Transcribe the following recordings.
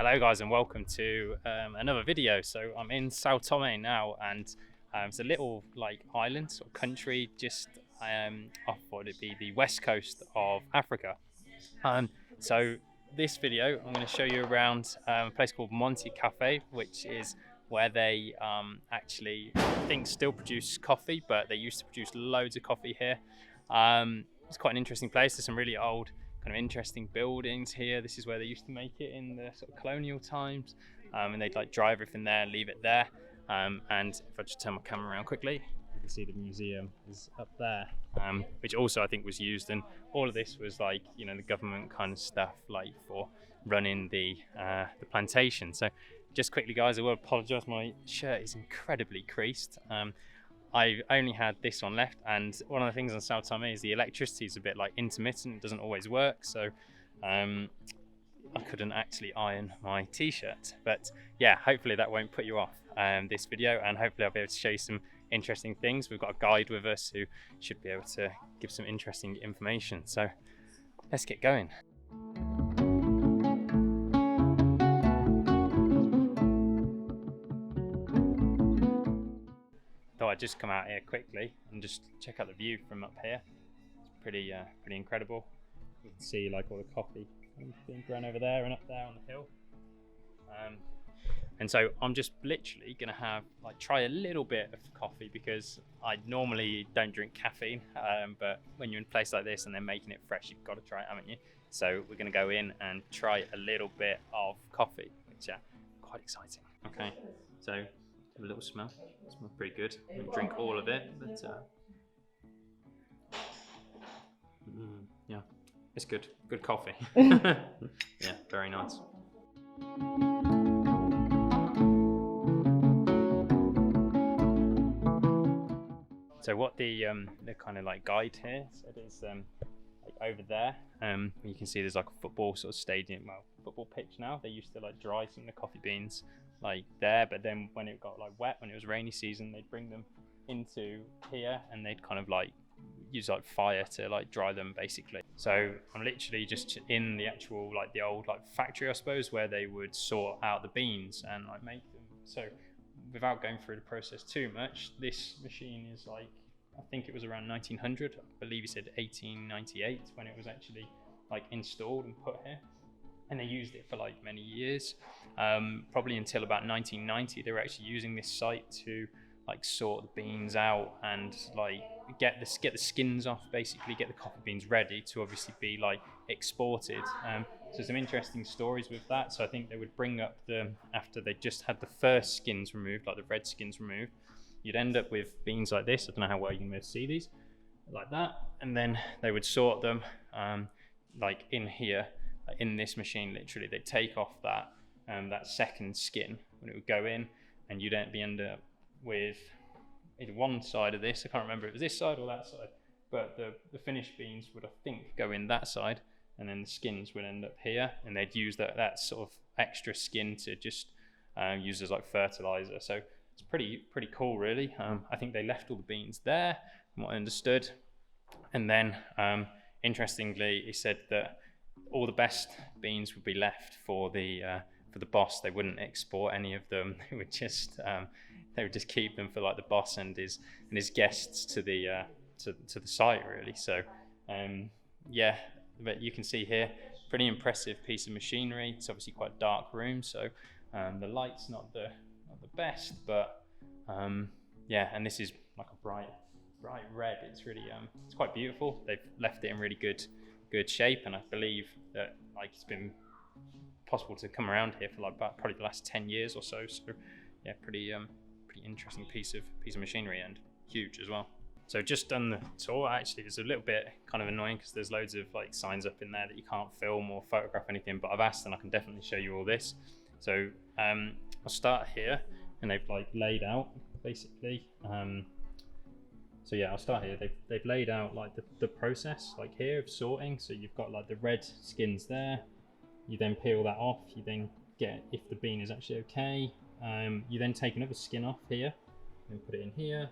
Hello guys and welcome to another video. So I'm in São Tomé now, and it's a little island sort of country just off what would be the west coast of Africa. So this video I'm going to show you around a place called Monte Cafe, which is where they actually I think still produce coffee, but they used to produce loads of coffee here. It's quite an interesting place. There's some really old kind of interesting buildings here. This is where they used to make it in the sort of colonial times, and they'd dry everything there, leave it there. And if I just turn my camera around quickly, you can see the museum is up there, which also I think was used, and all of this was the government kind of stuff for running the plantation. So just quickly guys, I will apologise, my shirt is incredibly creased. I only had this one left, and one of the things on São Tomé is the electricity is a bit intermittent, it doesn't always work, so I couldn't actually iron my t-shirt. But yeah, hopefully that won't put you off this video, and hopefully I'll be able to show you some interesting things. We've got a guide with us who should be able to give some interesting information, so let's get going. I'd just come out here quickly and just check out the view from up here. It's pretty incredible. You can see all the coffee being grown over there and up there on the hill. And so I'm just literally gonna have try a little bit of coffee, because I normally don't drink caffeine, but when you're in a place like this and they're making it fresh, you've got to try it, haven't you? So we're gonna go in and try a little bit of coffee, which quite exciting. Okay, so have a little smell. It smells pretty good. I won't drink all of it, but yeah, it's good. Good coffee. Yeah, very nice. So what the kind of guide here said is over there, you can see there's a football sort of stadium, football pitch now. They used to dry some of the coffee beans there, but then when it got wet, when it was rainy season, they'd bring them into here and they'd kind of use fire to dry them basically. So I'm literally just in the actual the old factory, I suppose, where they would sort out the beans and make them. So without going through the process too much, this machine is I think it was around 1900, I believe he said 1898 when it was actually installed and put here. And they used it for many years, probably until about 1990. They were actually using this site to sort the beans out and get the skins off, basically get the coffee beans ready to obviously be exported. So some interesting stories with that. So I think they would bring up after they just had the first skins removed, the red skins removed, you'd end up with beans like this. I don't know how well you can maybe see these, like that, and then they would sort them in here. In this machine, literally, they'd take off that second skin when it would go in, and you'd end up with either one side of this. I can't remember if it was this side or that side, but the finished beans would, I think, go in that side, and then the skins would end up here, and they'd use that sort of extra skin to just use as fertilizer. So it's pretty cool, really. I think they left all the beans there, from what I understood, and then interestingly, he said that all the best beans would be left for the boss. They wouldn't export any of them. They would just keep them for the boss and his guests to the site, really. So yeah, but you can see here, pretty impressive piece of machinery. It's obviously quite a dark room, so the light's not the best, but yeah, and this is a bright red. It's really it's quite beautiful. They've left it in really good shape, and I believe that it's been possible to come around here for about probably the last 10 years or so. So yeah, pretty interesting piece of machinery, and huge as well. So just done the tour. Actually, it's a little bit kind of annoying because there's loads of signs up in there that you can't film or photograph anything, but I've asked and I can definitely show you all this. So I'll start here, and they've laid out basically. So yeah, I'll start here. They've laid out the process here of sorting. So you've got the red skins there. You then peel that off. You then get if the bean is actually okay. You then take another skin off here, and put it in here.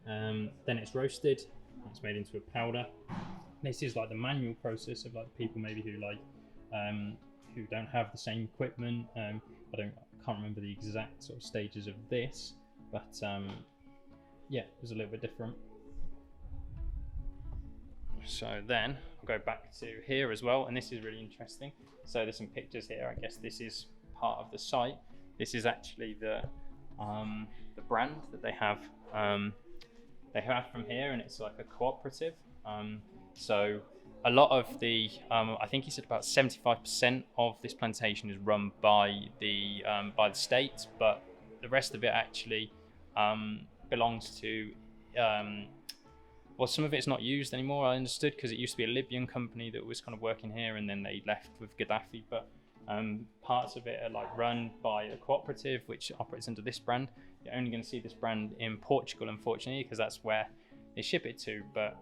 Then it's roasted. It's made into a powder. This is the manual process of the people maybe who who don't have the same equipment. I can't remember the exact sort of stages of this, but yeah, it was a little bit different. So then I'll go back to here as well, and this is really interesting. So there's some pictures here. I guess this is part of the site. This is actually the brand that they have. They have from here, and it's like a cooperative. So a lot of the, I think he said about 75% of this plantation is run by the state, but the rest of it actually belongs to. Well, some of it's not used anymore, I understood, because it used to be a Libyan company that was kind of working here, and then they left with Gaddafi. But parts of it are like run by a cooperative which operates under this brand. You're only going to see this brand in Portugal, unfortunately, because that's where they ship it to. But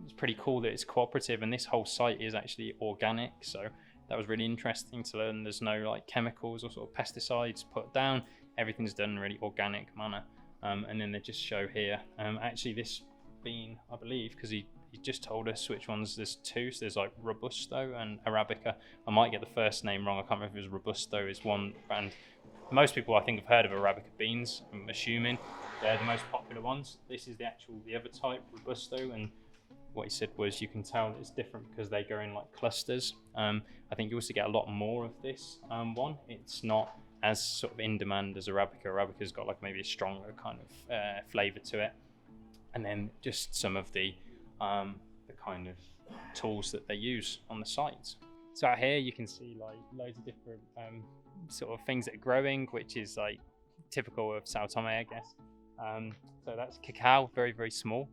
it's pretty cool that it's cooperative, and this whole site is actually organic. So that was really interesting to learn. There's no like chemicals or sort of pesticides put down. Everything's done in a really organic manner. And then they just show here. Actually, this bean, I believe, because he just told us which ones. There's two. So there's like Robusto and Arabica. I might get the first name wrong. I can't remember if it was Robusto is one brand. Most people, I think, have heard of Arabica beans. I'm assuming they're the most popular ones. This is the other type, Robusto, and what he said was you can tell it's different because they go in like clusters. I think you also get a lot more of this one. It's not as sort of in demand as Arabica. Arabica's got like maybe a stronger kind of flavour to it, and then just some of the kind of tools that they use on the site. So out here you can see like loads of different sort of things that are growing, which is like typical of São Tomé, I guess. So that's cacao, very, very small.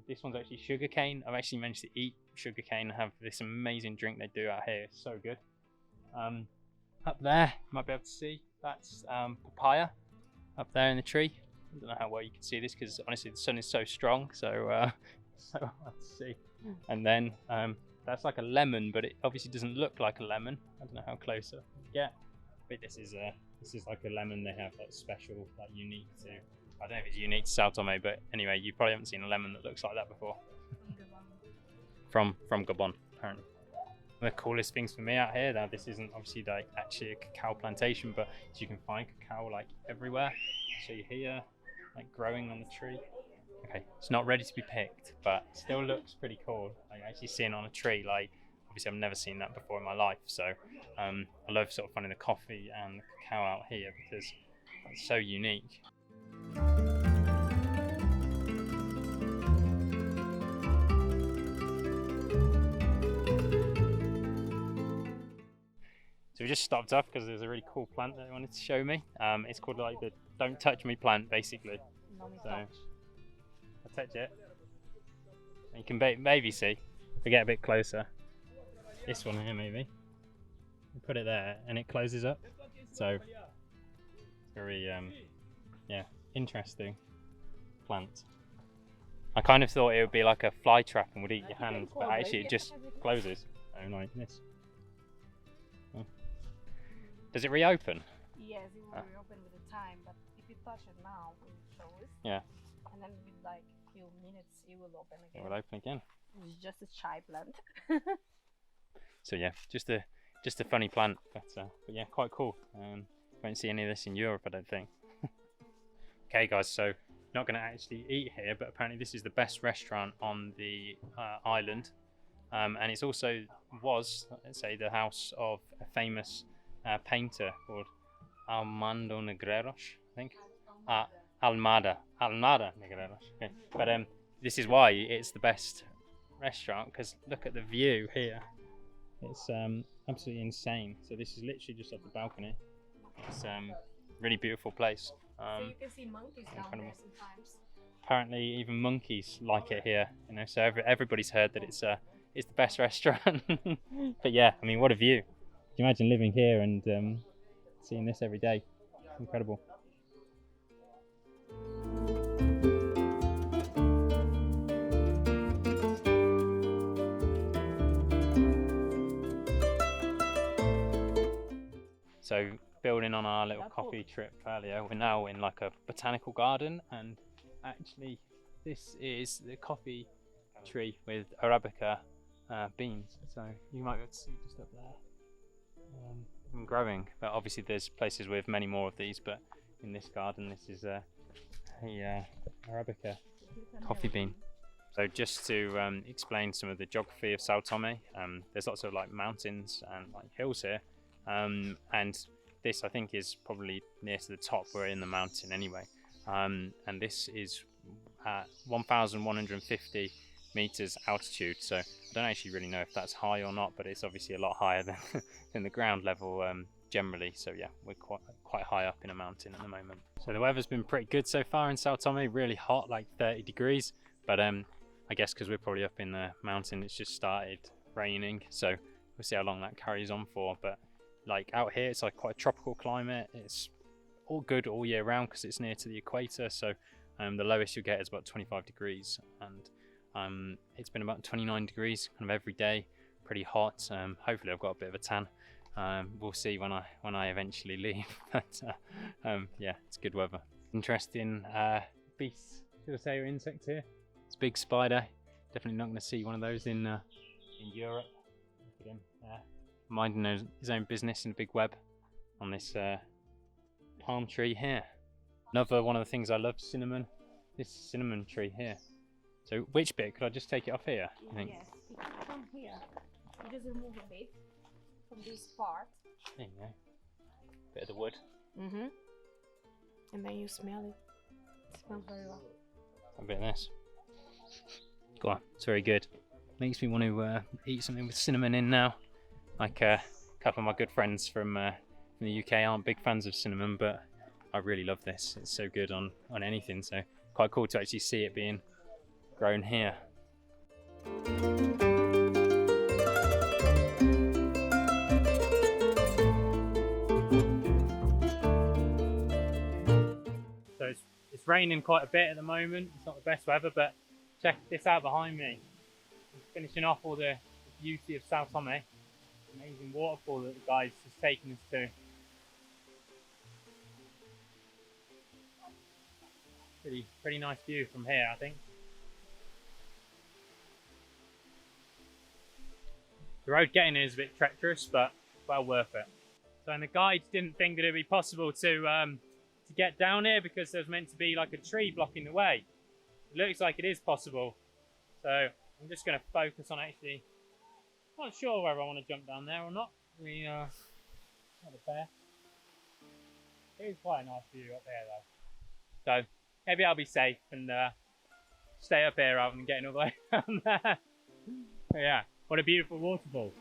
This one's actually sugarcane. I've actually managed to eat sugarcane and have this amazing drink they do out here. It's so good. Up there, you might be able to see, that's papaya up there in the tree. I don't know how well you can see this because honestly the sun is so strong, so so hard to see. And then that's like a lemon, but it obviously doesn't look like a lemon. I don't know how close I can get, but this is like a lemon they have that's special, like unique to. I don't know if it's unique to São Tomé, but anyway, you probably haven't seen a lemon that looks like that before. From Gabon, apparently. The coolest things for me out here, now this isn't obviously like actually a cacao plantation, but you can find cacao like everywhere. So you here, like growing on the tree. Okay, it's not ready to be picked, but still looks pretty cool. Like actually seeing on a tree, like obviously I've never seen that before in my life. So I love sort of finding the coffee and the cacao out here because it's so unique. So we just stopped off because there's a really cool plant that they wanted to show me. It's called like the "Don't Touch Me" plant, basically. So I'll touch it. And you can maybe see. If we get a bit closer, this one here maybe. You put it there, and it closes up. So very yeah, interesting plant. I kind of thought it would be like a fly trap and would eat your hand, but actually it just closes. Oh, like this. Does it reopen? Yes, it will reopen with the time, but if you touch it now, it shows. Yeah. And then with like a few minutes, it will open again. It will open again. It's just a chai plant. So yeah, just a funny plant, but yeah, quite cool. Won't see any of this in Europe, I don't think. Okay, guys, so not going to actually eat here, but apparently this is the best restaurant on the island, and it's also was, let's say, the house of a famous painter called Armando Negreiros, I think. Almada Negreiros. Okay. But this is why it's the best restaurant, because look at the view here. It's absolutely insane. So this is literally just off the balcony. It's really beautiful place. So you can see monkeys down there sometimes. Apparently even monkeys like it here, you know, so everybody's heard that it's the best restaurant. But yeah, I mean, what a view. Can you imagine living here and seeing this every day? It's incredible. So building on our little coffee trip earlier, we're now in like a botanical garden, and actually this is the coffee tree with Arabica beans. So you might be able to see just up there. And growing, but obviously there's places with many more of these, but in this garden this is a Arabica coffee bean. So just to explain some of the geography of São Tomé, there's lots of like mountains and like hills here, and this I think is probably near to the top. We're in the mountain anyway, and this is at 1,150 meters altitude, so I don't actually really know if that's high or not, but it's obviously a lot higher than than the ground level generally. So yeah, we're quite high up in a mountain at the moment. So the weather's been pretty good so far in São Tomé, really hot, like 30 degrees, but I guess because we're probably up in the mountain, it's just started raining, so we'll see how long that carries on for. But like out here, it's like quite a tropical climate. It's all good all year round because it's near to the equator, so the lowest you'll get is about 25 degrees, and it's been about 29 degrees kind of every day, pretty hot. Hopefully I've got a bit of a tan. We'll see when I eventually leave. But yeah, it's good weather. Interesting beasts, should I say, or insect here. It's a big spider. Definitely not going to see one of those in Europe. Look at him there, minding his own business in a big web on this palm tree here. Another one of the things I love, cinnamon. This cinnamon tree here. So which bit? Could I just take it off here, I think? Yes, from here. You just remove a bit from this part. There you go. Bit of the wood. Mm-hmm. And then you smell it. It smells very well. A bit of this. Go on, it's very good. Makes me want to eat something with cinnamon in now. Like a couple of my good friends from the UK aren't big fans of cinnamon, but I really love this. It's so good on anything, so quite cool to actually see it being grown here. So it's raining quite a bit at the moment. It's not the best weather, but check this out behind me. I'm finishing off all the beauty of São Tomé. Amazing waterfall that the guys just taken us to. Pretty nice view from here, I think. The road getting here is a bit treacherous, but well worth it. So, and the guides didn't think that it'd be possible to get down here because there's meant to be like a tree blocking the way. It looks like it is possible. So I'm just going to focus on actually. Not sure whether I want to jump down there or not. We not a pair. It is quite a nice view up there though. So maybe I'll be safe and stay up here rather than getting all the way down there. But yeah, what a beautiful waterfall.